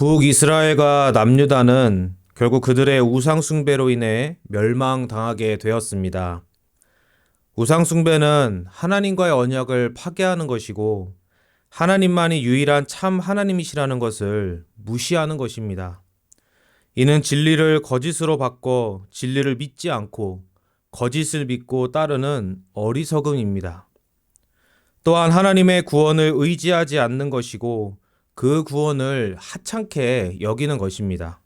북이스라엘과 남유다는 결국 그들의 우상숭배로 인해 멸망당하게 되었습니다. 우상숭배는 하나님과의 언약을 파괴하는 것이고 하나님만이 유일한 참 하나님이시라는 것을 무시하는 것입니다. 이는 진리를 거짓으로 바꿔 진리를 믿지 않고 거짓을 믿고 따르는 어리석음입니다. 또한 하나님의 구원을 의지하지 않는 것이고 그 구원을 하찮게 여기는 것입니다.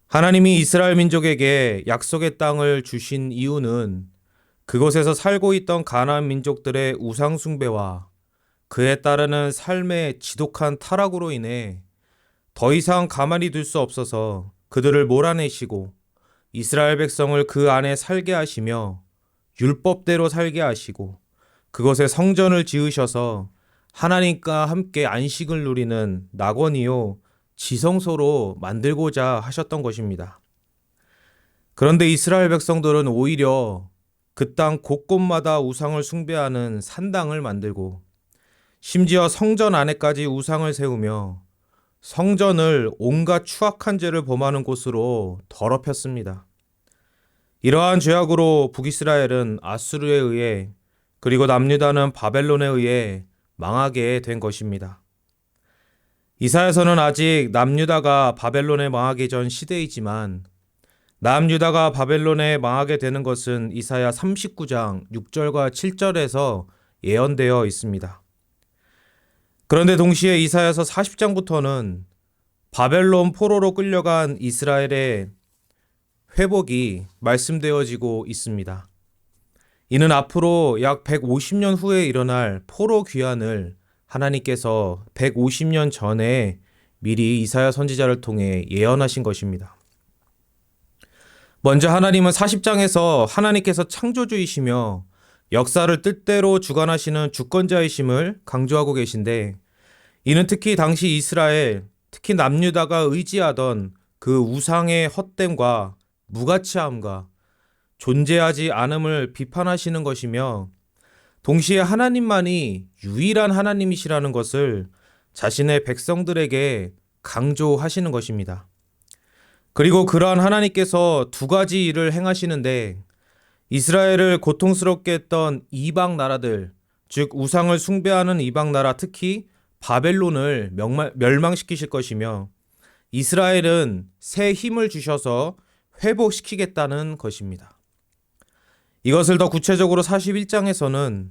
하나님이 이스라엘 민족에게 약속의 땅을 주신 이유는 그곳에서 살고 있던 가나안 민족들의 우상 숭배와 그에 따르는 삶의 지독한 타락으로 인해 더 이상 가만히 둘 수 없어서 그들을 몰아내시고 이스라엘 백성을 그 안에 살게 하시며 율법대로 살게 하시고 그곳에 성전을 지으셔서 하나님과 함께 안식을 누리는 낙원이요 지성소로 만들고자 하셨던 것입니다. 그런데 이스라엘 백성들은 오히려 그 땅 곳곳마다 우상을 숭배하는 산당을 만들고 심지어 성전 안에까지 우상을 세우며 성전을 온갖 추악한 죄를 범하는 곳으로 더럽혔습니다. 이러한 죄악으로 북이스라엘은 아수르에 의해 그리고 남유다는 바벨론에 의해 망하게 된 것입니다. 이사야서는 아직 남유다가 바벨론에 망하기 전 시대이지만 남유다가 바벨론에 망하게 되는 것은 이사야 39장 6절과 7절에서 예언되어 있습니다. 그런데 동시에 이사야서 40장부터는 바벨론 포로로 끌려간 이스라엘의 회복이 말씀되어지고 있습니다. 이는 앞으로 약 150년 후에 일어날 포로 귀환을 하나님께서 150년 전에 미리 이사야 선지자를 통해 예언하신 것입니다. 먼저 하나님은 40장에서 하나님께서 창조주이시며 역사를 뜻대로 주관하시는 주권자이심을 강조하고 계신데, 이는 특히 당시 이스라엘, 특히 남유다가 의지하던 그 우상의 헛됨과 무가치함과 존재하지 않음을 비판하시는 것이며, 동시에 하나님만이 유일한 하나님이시라는 것을 자신의 백성들에게 강조하시는 것입니다. 그리고 그러한 하나님께서 두 가지 일을 행하시는데, 이스라엘을 고통스럽게 했던 이방 나라들, 즉 우상을 숭배하는 이방 나라, 특히 바벨론을 멸망시키실 것이며, 이스라엘은 새 힘을 주셔서 회복시키겠다는 것입니다. 이것을 더 구체적으로 41장에서는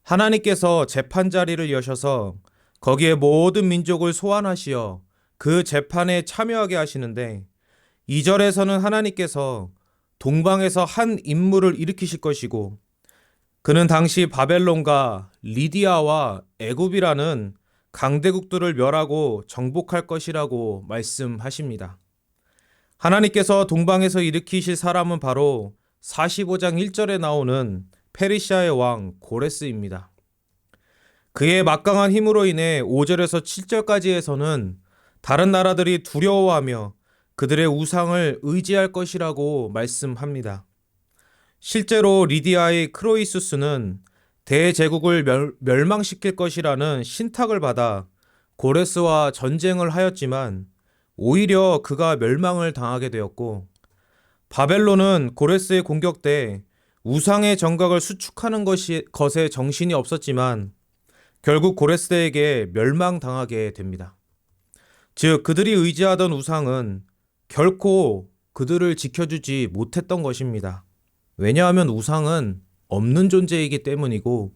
하나님께서 재판자리를 여셔서 거기에 모든 민족을 소환하시어 그 재판에 참여하게 하시는데, 2절에서는 하나님께서 동방에서 한 인물을 일으키실 것이고 그는 당시 바벨론과 리디아와 애굽이라는 강대국들을 멸하고 정복할 것이라고 말씀하십니다. 하나님께서 동방에서 일으키실 사람은 바로 45장 1절에 나오는 페르시아의 왕 고레스입니다. 그의 막강한 힘으로 인해 5절에서 7절까지에서는 다른 나라들이 두려워하며 그들의 우상을 의지할 것이라고 말씀합니다. 실제로 리디아의 크로이수스는 대제국을 멸망시킬 것이라는 신탁을 받아 고레스와 전쟁을 하였지만 오히려 그가 멸망을 당하게 되었고, 바벨론은 고레스의 공격 때 우상의 정각을 수축하는 것에 정신이 없었지만 결국 고레스에게 멸망당하게 됩니다. 즉 그들이 의지하던 우상은 결코 그들을 지켜주지 못했던 것입니다. 왜냐하면 우상은 없는 존재이기 때문이고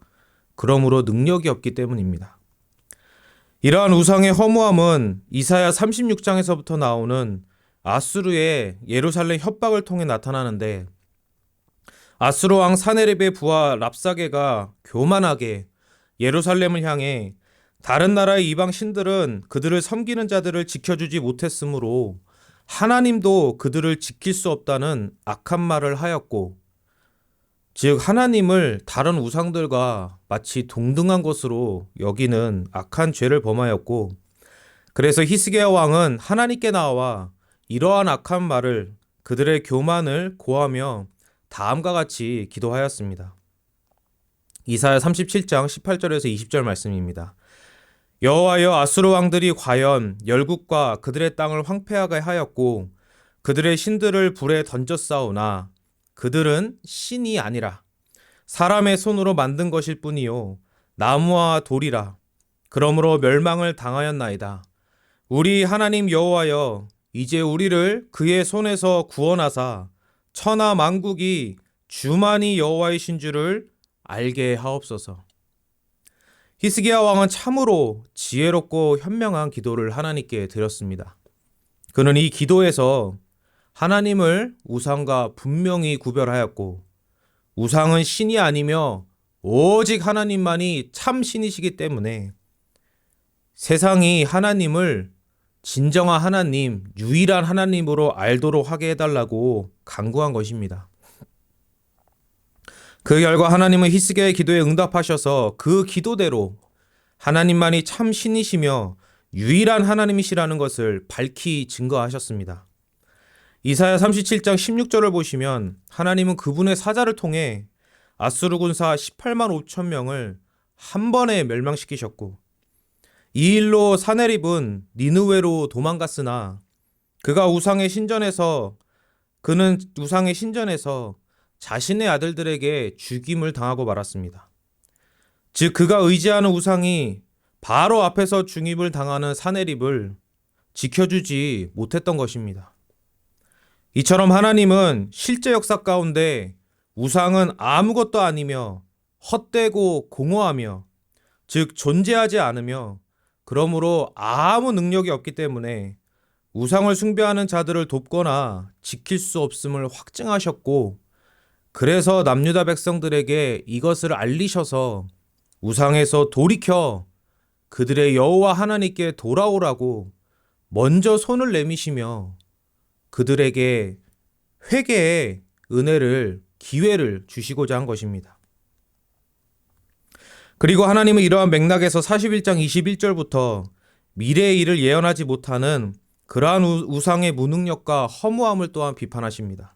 그러므로 능력이 없기 때문입니다. 이러한 우상의 허무함은 이사야 36장에서부터 나오는 아수르의 예루살렘 협박을 통해 나타나는데, 아수르 왕 사네립의 부하 랍사게가 교만하게 예루살렘을 향해 다른 나라의 이방 신들은 그들을 섬기는 자들을 지켜주지 못했으므로 하나님도 그들을 지킬 수 없다는 악한 말을 하였고, 즉 하나님을 다른 우상들과 마치 동등한 것으로 여기는 악한 죄를 범하였고, 그래서 히스기야 왕은 하나님께 나와 이러한 악한 말을, 그들의 교만을 고하며 다음과 같이 기도하였습니다. 이사야 37장 18절에서 20절 말씀입니다. 여호와여, 아수르 왕들이 과연 열국과 그들의 땅을 황폐하게 하였고 그들의 신들을 불에 던졌사오나 그들은 신이 아니라 사람의 손으로 만든 것일 뿐이요 나무와 돌이라. 그러므로 멸망을 당하였나이다. 우리 하나님 여호와여, 이제 우리를 그의 손에서 구원하사 천하 만국이 주만이 여호와이신 줄을 알게 하옵소서. 히스기야 왕은 참으로 지혜롭고 현명한 기도를 하나님께 드렸습니다. 그는 이 기도에서 하나님을 우상과 분명히 구별하였고 우상은 신이 아니며 오직 하나님만이 참 신이시기 때문에 세상이 하나님을 진정한 하나님, 유일한 하나님으로 알도록 하게 해달라고 간구한 것입니다. 그 결과 하나님은 히스기야의 기도에 응답하셔서 그 기도대로 하나님만이 참 신이시며 유일한 하나님이시라는 것을 밝히 증거하셨습니다. 이사야 37장 16절을 보시면 하나님은 그분의 사자를 통해 아수르 군사 18만 5천 명을 한 번에 멸망시키셨고 이 일로 사네립은 니느웨로 도망갔으나 그는 우상의 신전에서 자신의 아들들에게 죽임을 당하고 말았습니다. 즉 그가 의지하는 우상이 바로 앞에서 죽임을 당하는 사네립을 지켜주지 못했던 것입니다. 이처럼 하나님은 실제 역사 가운데 우상은 아무것도 아니며 헛되고 공허하며 즉 존재하지 않으며 그러므로 아무 능력이 없기 때문에 우상을 숭배하는 자들을 돕거나 지킬 수 없음을 확증하셨고 그래서 남유다 백성들에게 이것을 알리셔서 우상에서 돌이켜 그들의 여호와 하나님께 돌아오라고 먼저 손을 내미시며 그들에게 회개의 기회를 주시고자 한 것입니다. 그리고 하나님은 이러한 맥락에서 41장 21절부터 미래의 일을 예언하지 못하는 그러한 우상의 무능력과 허무함을 또한 비판하십니다.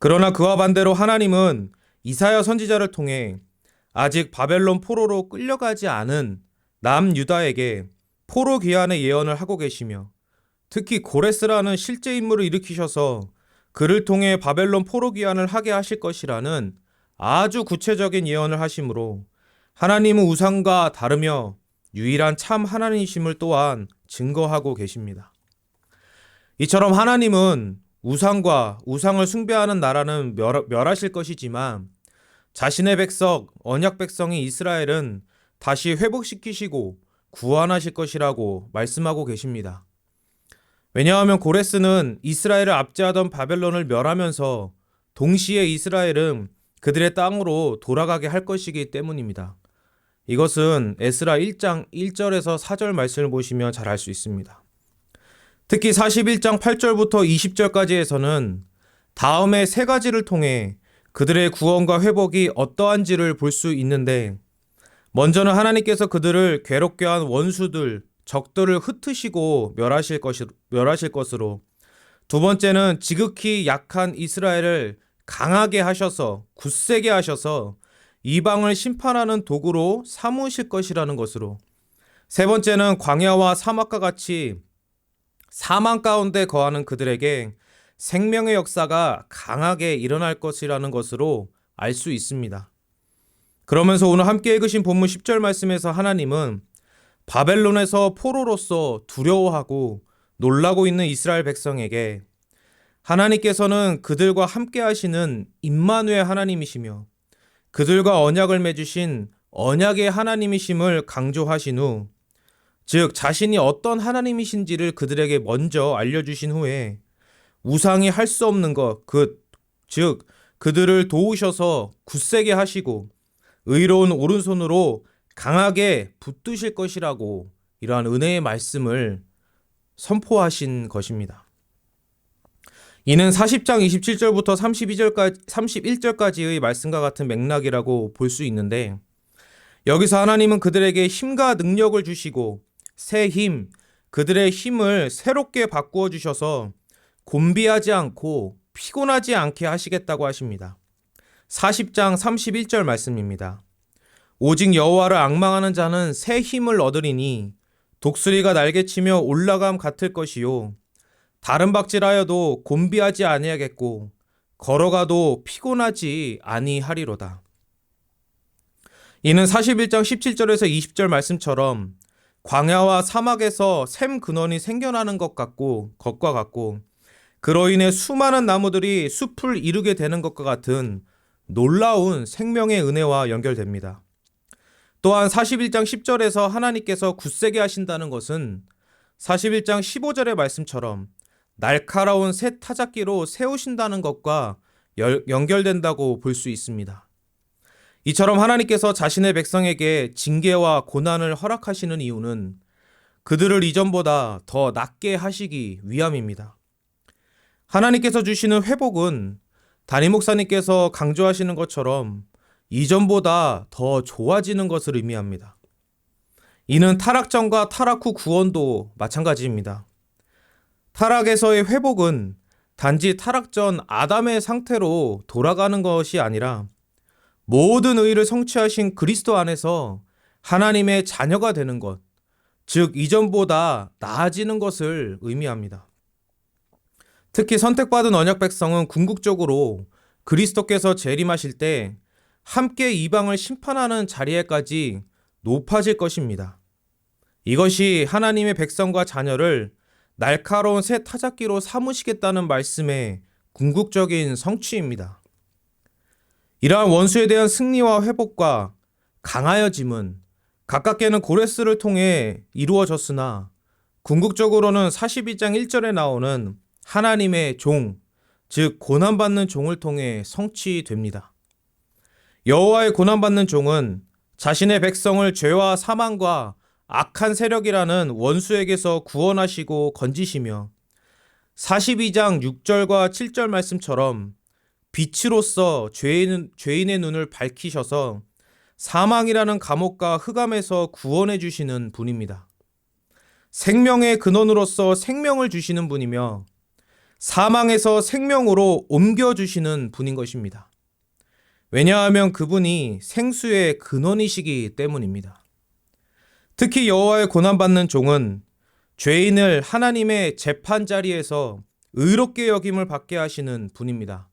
그러나 그와 반대로 하나님은 이사야 선지자를 통해 아직 바벨론 포로로 끌려가지 않은 남유다에게 포로 귀환의 예언을 하고 계시며 특히 고레스라는 실제 인물을 일으키셔서 그를 통해 바벨론 포로 귀환을 하게 하실 것이라는 아주 구체적인 예언을 하시므로 하나님은 우상과 다르며 유일한 참 하나님이심을 또한 증거하고 계십니다. 이처럼 하나님은 우상과 우상을 숭배하는 나라는 멸하실 것이지만 자신의 백성, 언약 백성인 이스라엘은 다시 회복시키시고 구원하실 것이라고 말씀하고 계십니다. 왜냐하면 고레스는 이스라엘을 압제하던 바벨론을 멸하면서 동시에 이스라엘은 그들의 땅으로 돌아가게 할 것이기 때문입니다. 이것은 에스라 1장 1절에서 4절 말씀을 보시면 잘 알 수 있습니다. 특히 41장 8절부터 20절까지에서는 다음에 세 가지를 통해 그들의 구원과 회복이 어떠한지를 볼 수 있는데 먼저는 하나님께서 그들을 괴롭게 한 원수들, 적들을 흩으시고 멸하실 것으로 두 번째는 지극히 약한 이스라엘을 강하게 하셔서 굳세게 하셔서 이방을 심판하는 도구로 삼으실 것이라는 것으로 세 번째는 광야와 사막과 같이 사망 가운데 거하는 그들에게 생명의 역사가 강하게 일어날 것이라는 것으로 알 수 있습니다. 그러면서 오늘 함께 읽으신 본문 10절 말씀에서 하나님은 바벨론에서 포로로서 두려워하고 놀라고 있는 이스라엘 백성에게 하나님께서는 그들과 함께 하시는 임마누엘 하나님이시며 그들과 언약을 맺으신 언약의 하나님이심을 강조하신 후 즉 자신이 어떤 하나님이신지를 그들에게 먼저 알려주신 후에 우상이 할 수 없는 것, 즉 그들을 도우셔서 굳세게 하시고 의로운 오른손으로 강하게 붙드실 것이라고 이러한 은혜의 말씀을 선포하신 것입니다. 이는 40장 27절부터 31절까지의 말씀과 같은 맥락이라고 볼 수 있는데 여기서 하나님은 그들에게 힘과 능력을 주시고 새 힘, 그들의 힘을 새롭게 바꾸어 주셔서 곤비하지 않고 피곤하지 않게 하시겠다고 하십니다. 40장 31절 말씀입니다. 오직 여호와를 앙망하는 자는 새 힘을 얻으리니 독수리가 날개치며 올라감 같을 것이요 다른 박질하여도 곤비하지 아니하겠고 걸어가도 피곤하지 아니하리로다. 이는 41장 17절에서 20절 말씀처럼 광야와 사막에서 샘 근원이 생겨나는 것과 같고 그로 인해 수많은 나무들이 숲을 이루게 되는 것과 같은 놀라운 생명의 은혜와 연결됩니다. 또한 41장 10절에서 하나님께서 굳세게 하신다는 것은 41장 15절의 말씀처럼 날카로운 새 타작기로 세우신다는 것과 연결된다고 볼 수 있습니다. 이처럼 하나님께서 자신의 백성에게 징계와 고난을 허락하시는 이유는 그들을 이전보다 더 낫게 하시기 위함입니다. 하나님께서 주시는 회복은 담임 목사님께서 강조하시는 것처럼 이전보다 더 좋아지는 것을 의미합니다. 이는 타락 전과 타락 후 구원도 마찬가지입니다. 타락에서의 회복은 단지 타락 전 아담의 상태로 돌아가는 것이 아니라 모든 의를 성취하신 그리스도 안에서 하나님의 자녀가 되는 것, 즉 이전보다 나아지는 것을 의미합니다. 특히 선택받은 언약 백성은 궁극적으로 그리스도께서 재림하실 때 함께 이방을 심판하는 자리에까지 높아질 것입니다. 이것이 하나님의 백성과 자녀를 날카로운 새 타작기로 삼으시겠다는 말씀의 궁극적인 성취입니다. 이러한 원수에 대한 승리와 회복과 강하여짐은 가깝게는 고레스를 통해 이루어졌으나 궁극적으로는 42장 1절에 나오는 하나님의 종, 즉 고난받는 종을 통해 성취됩니다. 여호와의 고난받는 종은 자신의 백성을 죄와 사망과 악한 세력이라는 원수에게서 구원하시고 건지시며 42장 6절과 7절 말씀처럼 빛으로서 죄인의 눈을 밝히셔서 사망이라는 감옥과 흑암에서 구원해 주시는 분입니다. 생명의 근원으로서 생명을 주시는 분이며 사망에서 생명으로 옮겨주시는 분인 것입니다. 왜냐하면 그분이 생수의 근원이시기 때문입니다. 특히 여호와의 고난받는 종은 죄인을 하나님의 재판 자리에서 의롭게 여김을 받게 하시는 분입니다.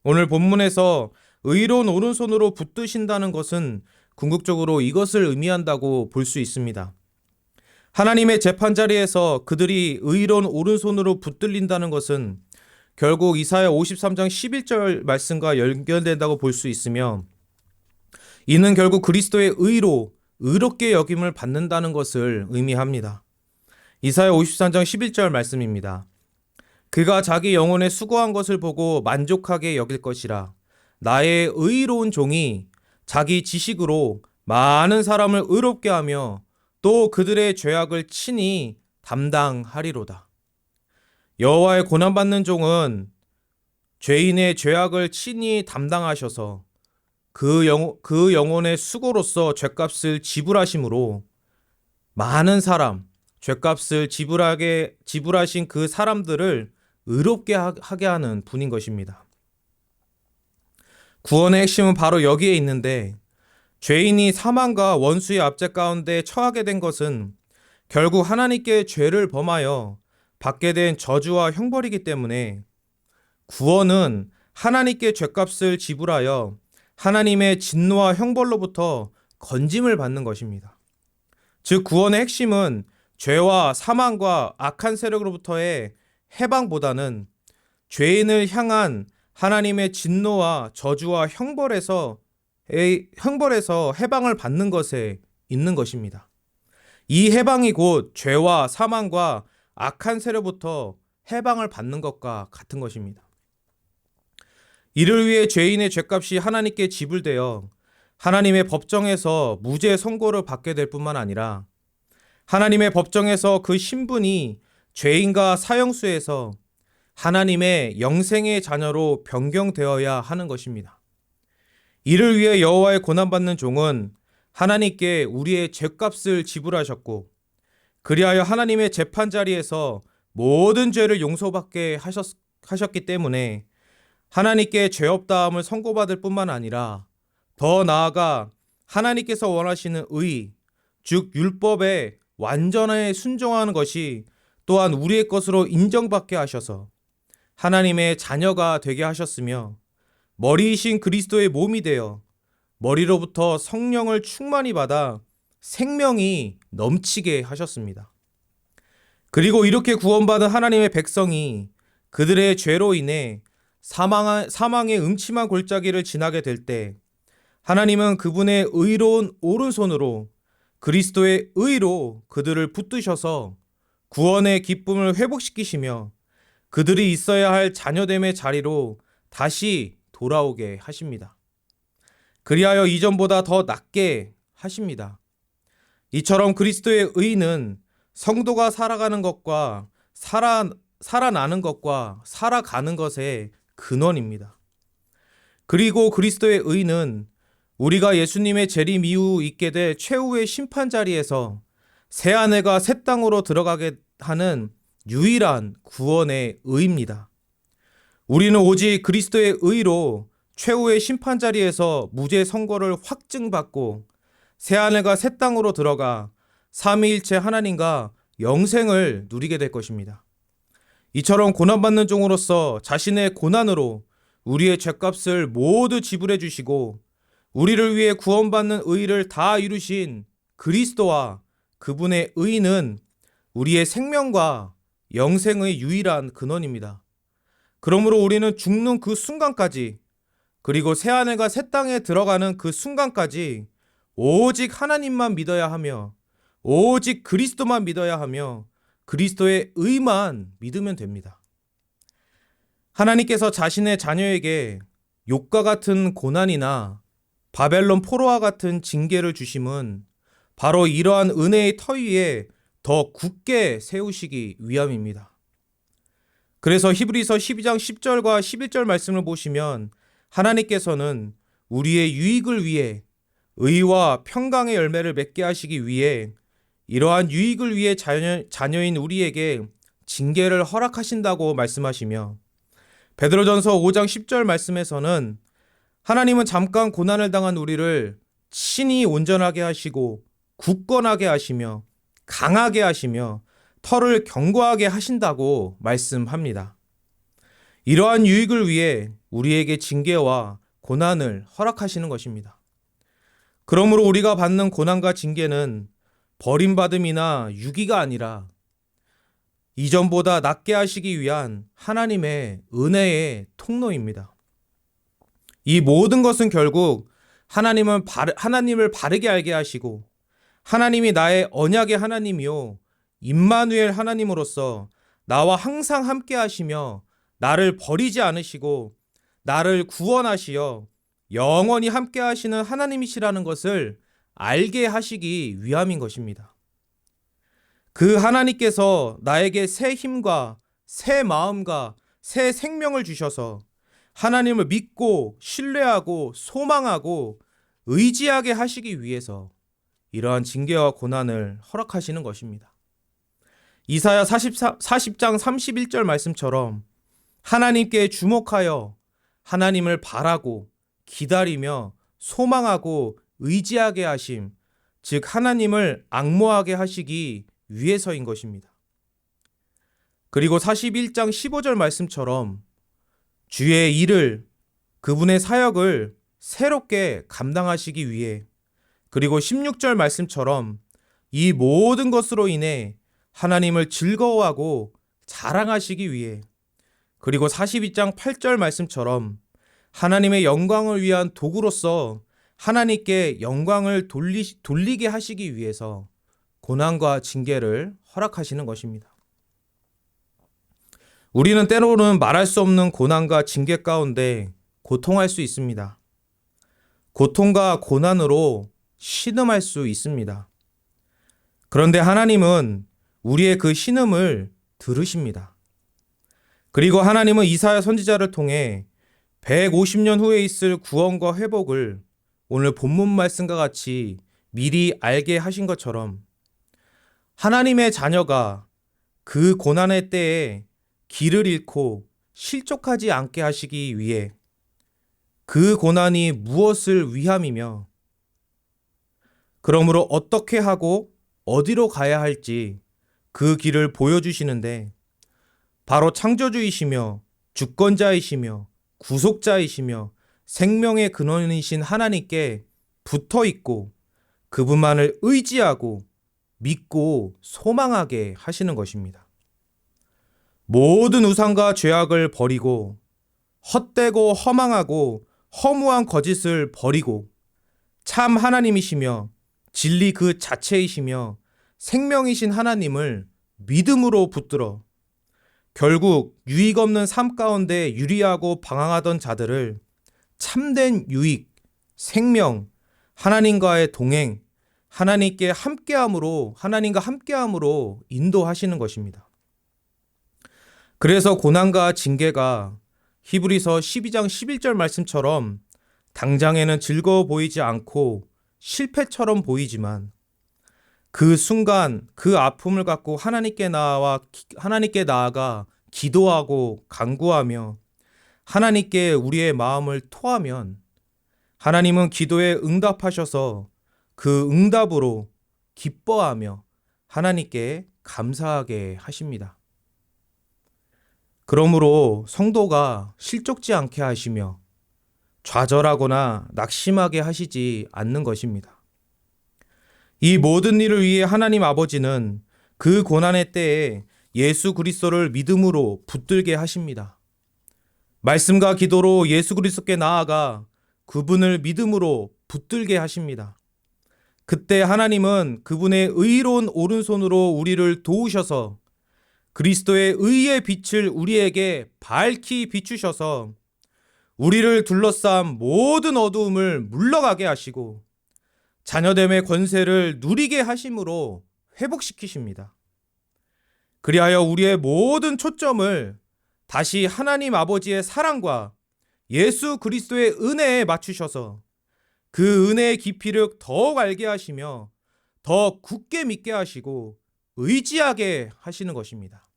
오늘 본문에서 의로운 오른손으로 붙드신다는 것은 궁극적으로 이것을 의미한다고 볼 수 있습니다. 하나님의 재판 자리에서 그들이 의로운 오른손으로 붙들린다는 것은 결국 이사야 53장 11절 말씀과 연결된다고 볼 수 있으며 이는 결국 그리스도의 의로 의롭게 여김을 받는다는 것을 의미합니다. 이사야 53장 11절 말씀입니다. 그가 자기 영혼에 수고한 것을 보고 만족하게 여길 것이라. 나의 의로운 종이 자기 지식으로 많은 사람을 의롭게 하며 또 그들의 죄악을 친히 담당하리로다. 여호와의 고난받는 종은 죄인의 죄악을 친히 담당하셔서 그 영혼의 수고로서 죄값을 지불하심으로 많은 사람, 죄값을 지불하신 그 사람들을 의롭게 하게 하는 분인 것입니다. 구원의 핵심은 바로 여기에 있는데 죄인이 사망과 원수의 압제 가운데 처하게 된 것은 결국 하나님께 죄를 범하여 받게 된 저주와 형벌이기 때문에 구원은 하나님께 죄값을 지불하여 하나님의 진노와 형벌로부터 건짐을 받는 것입니다. 즉 구원의 핵심은 죄와 사망과 악한 세력으로부터의 해방보다는 죄인을 향한 하나님의 진노와 저주와 형벌에서 해방을 받는 것에 있는 것입니다. 이 해방이 곧 죄와 사망과 악한 세력부터 해방을 받는 것과 같은 것입니다. 이를 위해 죄인의 죄값이 하나님께 지불되어 하나님의 법정에서 무죄 선고를 받게 될 뿐만 아니라 하나님의 법정에서 그 신분이 죄인과 사형수에서 하나님의 영생의 자녀로 변경되어야 하는 것입니다. 이를 위해 여호와의 고난받는 종은 하나님께 우리의 죄값을 지불하셨고 그리하여 하나님의 재판 자리에서 모든 죄를 용서받게 하셨기 때문에 하나님께 죄 없다함을 선고받을 뿐만 아니라 더 나아가 하나님께서 원하시는 의, 즉 율법에 완전하게 순종하는 것이 또한 우리의 것으로 인정받게 하셔서 하나님의 자녀가 되게 하셨으며 머리이신 그리스도의 몸이 되어 머리로부터 성령을 충만히 받아 생명이 넘치게 하셨습니다. 그리고 이렇게 구원받은 하나님의 백성이 그들의 죄로 인해 사망의 음침한 골짜기를 지나게 될 때 하나님은 그분의 의로운 오른손으로 그리스도의 의로 그들을 붙드셔서 구원의 기쁨을 회복시키시며 그들이 있어야 할 자녀됨의 자리로 다시 돌아오게 하십니다. 그리하여 이전보다 더 낫게 하십니다. 이처럼 그리스도의 의는 성도가 살아가는 것과 살아나는 것과 살아가는 것의 근원입니다. 그리고 그리스도의 의는 우리가 예수님의 재림 이후 있게 될 최후의 심판 자리에서 새하늘과 새 땅으로 들어가게 하는 유일한 구원의 의입니다. 우리는 오직 그리스도의 의로 최후의 심판 자리에서 무죄 선고를 확증받고 새하늘과 새 땅으로 들어가 삼위일체 하나님과 영생을 누리게 될 것입니다. 이처럼 고난받는 종으로서 자신의 고난으로 우리의 죗값을 모두 지불해 주시고 우리를 위해 구원받는 의를 다 이루신 그리스도와 그분의 의는 우리의 생명과 영생의 유일한 근원입니다. 그러므로 우리는 죽는 그 순간까지 그리고 새하늘과 새 땅에 들어가는 그 순간까지 오직 하나님만 믿어야 하며 오직 그리스도만 믿어야 하며 그리스도의 의만 믿으면 됩니다. 하나님께서 자신의 자녀에게 욕과 같은 고난이나 바벨론 포로와 같은 징계를 주심은 바로 이러한 은혜의 터 위에 더 굳게 세우시기 위함입니다. 그래서 히브리서 12장 10절과 11절 말씀을 보시면 하나님께서는 우리의 유익을 위해 의와 평강의 열매를 맺게 하시기 위해 이러한 유익을 위해 자녀인 우리에게 징계를 허락하신다고 말씀하시며 베드로전서 5장 10절 말씀에서는 하나님은 잠깐 고난을 당한 우리를 친히 온전하게 하시고 굳건하게 하시며 강하게 하시며 터를 견고하게 하신다고 말씀합니다. 이러한 유익을 위해 우리에게 징계와 고난을 허락하시는 것입니다. 그러므로 우리가 받는 고난과 징계는 버림받음이나 유기가 아니라 이전보다 낫게 하시기 위한 하나님의 은혜의 통로입니다. 이 모든 것은 결국 하나님을 바르게 알게 하시고 하나님이 나의 언약의 하나님이요 임마누엘 하나님으로서 나와 항상 함께 하시며 나를 버리지 않으시고 나를 구원하시어 영원히 함께 하시는 하나님이시라는 것을 알게 하시기 위함인 것입니다. 그 하나님께서 나에게 새 힘과 새 마음과 새 생명을 주셔서 하나님을 믿고 신뢰하고 소망하고 의지하게 하시기 위해서 이러한 징계와 고난을 허락하시는 것입니다. 이사야 40장 31절 말씀처럼 하나님께 주목하여 하나님을 바라고 기다리며 소망하고 의지하게 하심, 즉 하나님을 앙모하게 하시기 위해서인 것입니다. 그리고 41장 15절 말씀처럼 주의 일을 그분의 사역을 새롭게 감당하시기 위해 그리고 16절 말씀처럼 이 모든 것으로 인해 하나님을 즐거워하고 자랑하시기 위해 그리고 42장 8절 말씀처럼 하나님의 영광을 위한 도구로서 하나님께 영광을 돌리게 하시기 위해서 고난과 징계를 허락하시는 것입니다. 우리는 때로는 말할 수 없는 고난과 징계 가운데 고통할 수 있습니다. 고통과 고난으로 신음할 수 있습니다. 그런데 하나님은 우리의 그 신음을 들으십니다. 그리고 하나님은 이사야 선지자를 통해 150년 후에 있을 구원과 회복을 오늘 본문 말씀과 같이 미리 알게 하신 것처럼 하나님의 자녀가 그 고난의 때에 길을 잃고 실족하지 않게 하시기 위해 그 고난이 무엇을 위함이며 그러므로 어떻게 하고 어디로 가야 할지 그 길을 보여주시는데 바로 창조주이시며 주권자이시며 구속자이시며 생명의 근원이신 하나님께 붙어 있고 그분만을 의지하고 믿고 소망하게 하시는 것입니다. 모든 우상과 죄악을 버리고 헛되고 허망하고 허무한 거짓을 버리고 참 하나님이시며 진리 그 자체이시며 생명이신 하나님을 믿음으로 붙들어 결국 유익 없는 삶 가운데 유리하고 방황하던 자들을 참된 유익, 생명, 하나님과의 동행, 하나님과 함께함으로 인도하시는 것입니다. 그래서 고난과 징계가 히브리서 12장 11절 말씀처럼 당장에는 즐거워 보이지 않고 실패처럼 보이지만 그 순간 그 아픔을 갖고 하나님께 나아가 기도하고 간구하며 하나님께 우리의 마음을 토하면 하나님은 기도에 응답하셔서 그 응답으로 기뻐하며 하나님께 감사하게 하십니다. 그러므로 성도가 실족지 않게 하시며 좌절하거나 낙심하게 하시지 않는 것입니다. 이 모든 일을 위해 하나님 아버지는 그 고난의 때에 예수 그리스도를 믿음으로 붙들게 하십니다. 말씀과 기도로 예수 그리스도께 나아가 그분을 믿음으로 붙들게 하십니다. 그때 하나님은 그분의 의로운 오른손으로 우리를 도우셔서 그리스도의 의의 빛을 우리에게 밝히 비추셔서 우리를 둘러싼 모든 어두움을 물러가게 하시고 자녀됨의 권세를 누리게 하심으로 회복시키십니다. 그리하여 우리의 모든 초점을 다시 하나님 아버지의 사랑과 예수 그리스도의 은혜에 맞추셔서 그 은혜의 깊이를 더욱 알게 하시며 더 굳게 믿게 하시고 의지하게 하시는 것입니다.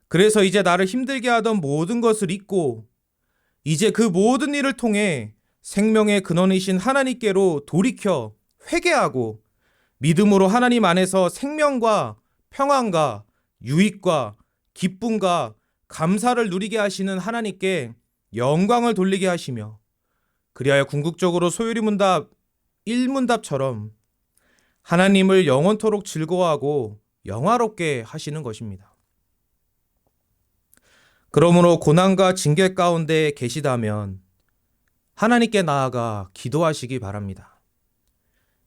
그래서 이제 나를 힘들게 하던 모든 것을 잊고 이제 그 모든 일을 통해 생명의 근원이신 하나님께로 돌이켜 회개하고 믿음으로 하나님 안에서 생명과 평안과 유익과 기쁨과 감사를 누리게 하시는 하나님께 영광을 돌리게 하시며 그리하여 궁극적으로 소요리 문답 1문답처럼 하나님을 영원토록 즐거워하고 영화롭게 하시는 것입니다. 그러므로 고난과 징계 가운데 계시다면 하나님께 나아가 기도하시기 바랍니다.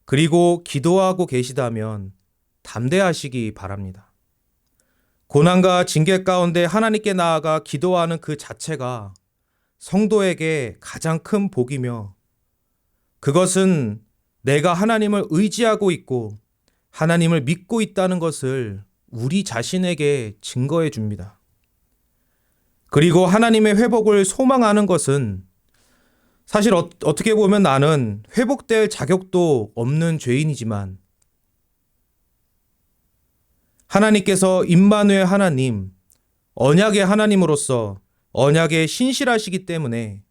그리고 기도하고 계시다면 담대하시기 바랍니다. 고난과 징계 가운데 하나님께 나아가 기도하는 그 자체가 성도에게 가장 큰 복이며 그것은 내가 하나님을 의지하고 있고 하나님을 믿고 있다는 것을 우리 자신에게 증거해 줍니다. 그리고 하나님의 회복을 소망하는 것은 사실 어떻게 보면 나는 회복될 자격도 없는 죄인이지만 하나님께서 임마누엘 하나님, 언약의 하나님으로서 언약에 신실하시기 때문에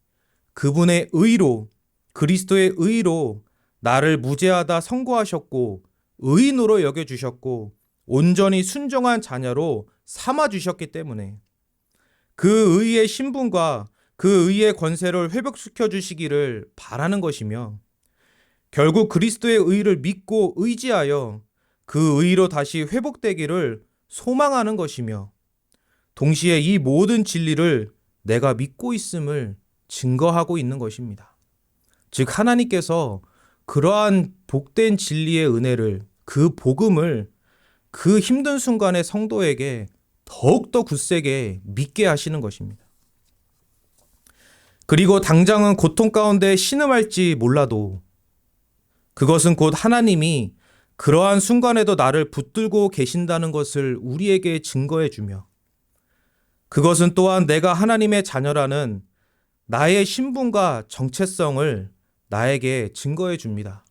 그분의 의로, 그리스도의 의로 나를 무죄하다 선고하셨고 의인으로 여겨주셨고 온전히 순종한 자녀로 삼아주셨기 때문에 그 의의 신분과 그 의의 권세를 회복시켜 주시기를 바라는 것이며 결국 그리스도의 의를 믿고 의지하여 그 의로 다시 회복되기를 소망하는 것이며 동시에 이 모든 진리를 내가 믿고 있음을 증거하고 있는 것입니다. 즉 하나님께서 그러한 복된 진리의 은혜를 그 복음을 그 힘든 순간의 성도에게 더욱더 굳세게 믿게 하시는 것입니다. 그리고 당장은 고통 가운데 신음할지 몰라도 그것은 곧 하나님이 그러한 순간에도 나를 붙들고 계신다는 것을 우리에게 증거해 주며 그것은 또한 내가 하나님의 자녀라는 나의 신분과 정체성을 나에게 증거해 줍니다.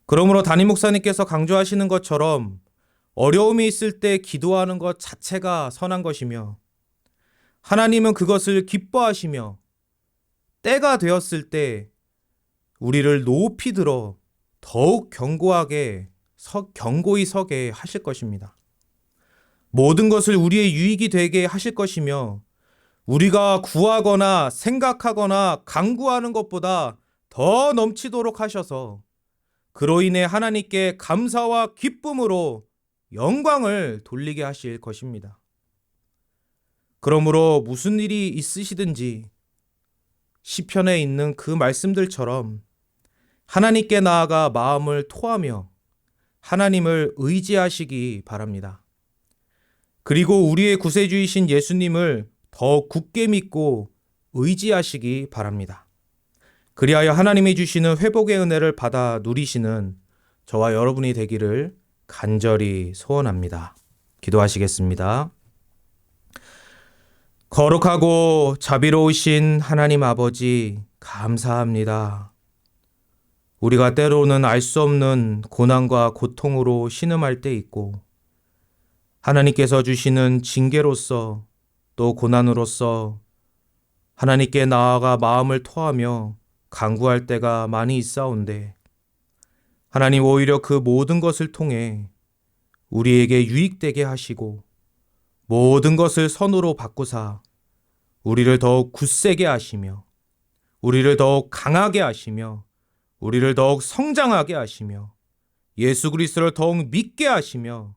그러므로 담임 목사님께서 강조하시는 것처럼 어려움이 있을 때 기도하는 것 자체가 선한 것이며 하나님은 그것을 기뻐하시며 때가 되었을 때 우리를 높이 들어 더욱 견고히 서게 하실 것입니다. 모든 것을 우리의 유익이 되게 하실 것이며 우리가 구하거나 생각하거나 간구하는 것보다 더 넘치도록 하셔서 그로 인해 하나님께 감사와 기쁨으로 영광을 돌리게 하실 것입니다. 그러므로 무슨 일이 있으시든지 시편에 있는 그 말씀들처럼 하나님께 나아가 마음을 토하며 하나님을 의지하시기 바랍니다. 그리고 우리의 구세주이신 예수님을 더 굳게 믿고 의지하시기 바랍니다. 그리하여 하나님이 주시는 회복의 은혜를 받아 누리시는 저와 여러분이 되기를 간절히 소원합니다. 기도하시겠습니다. 거룩하고 자비로우신 하나님 아버지, 감사합니다. 우리가 때로는 알 수 없는 고난과 고통으로 신음할 때 있고 하나님께서 주시는 징계로서 또 고난으로서 하나님께 나아가 마음을 토하며 간구할 때가 많이 있사온데 하나님 오히려 그 모든 것을 통해 우리에게 유익되게 하시고 모든 것을 선으로 바꾸사 우리를 더욱 굳세게 하시며 우리를 더욱 강하게 하시며 우리를 더욱 성장하게 하시며 예수 그리스도를 더욱 믿게 하시며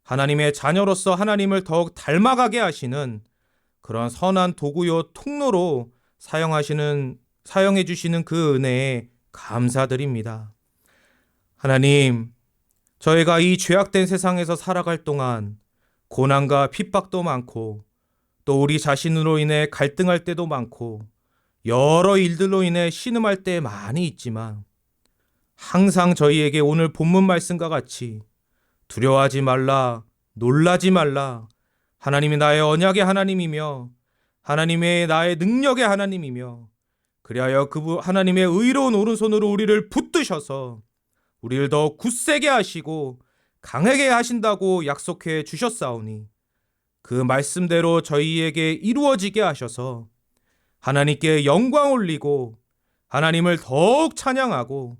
하나님의 자녀로서 하나님을 더욱 닮아가게 하시는 그런 선한 도구요 통로로 사용해 주시는 그 은혜에 감사드립니다. 하나님, 저희가 이 죄악된 세상에서 살아갈 동안 고난과 핍박도 많고 또 우리 자신으로 인해 갈등할 때도 많고 여러 일들로 인해 신음할 때 많이 있지만 항상 저희에게 오늘 본문 말씀과 같이 두려워하지 말라, 놀라지 말라, 하나님이 나의 언약의 하나님이며 하나님의 나의 능력의 하나님이며 그리하여 하나님의 의로운 오른손으로 우리를 붙드셔서 우리를 더 굳세게 하시고 강하게 하신다고 약속해 주셨사오니 그 말씀대로 저희에게 이루어지게 하셔서 하나님께 영광 올리고 하나님을 더욱 찬양하고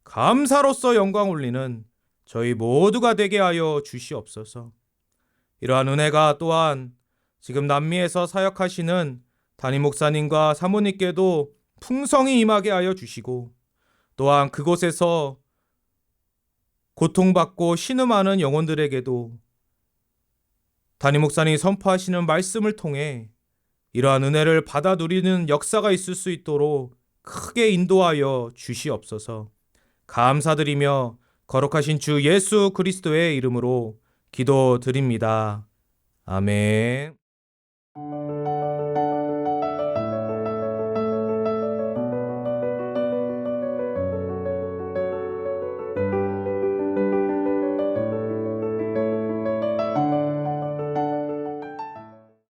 감사로서 영광 올리는 저희 모두가 되게 하여 주시옵소서. 이러한 은혜가 또한 지금 남미에서 사역하시는 담임 목사님과 사모님께도 풍성히 임하게 하여 주시고 또한 그곳에서 고통받고 신음하는 영혼들에게도 담임 목사님이 선포하시는 말씀을 통해 이러한 은혜를 받아 누리는 역사가 있을 수 있도록 크게 인도하여 주시옵소서. 감사드리며 거룩하신 주 예수 그리스도의 이름으로 기도드립니다. 아멘.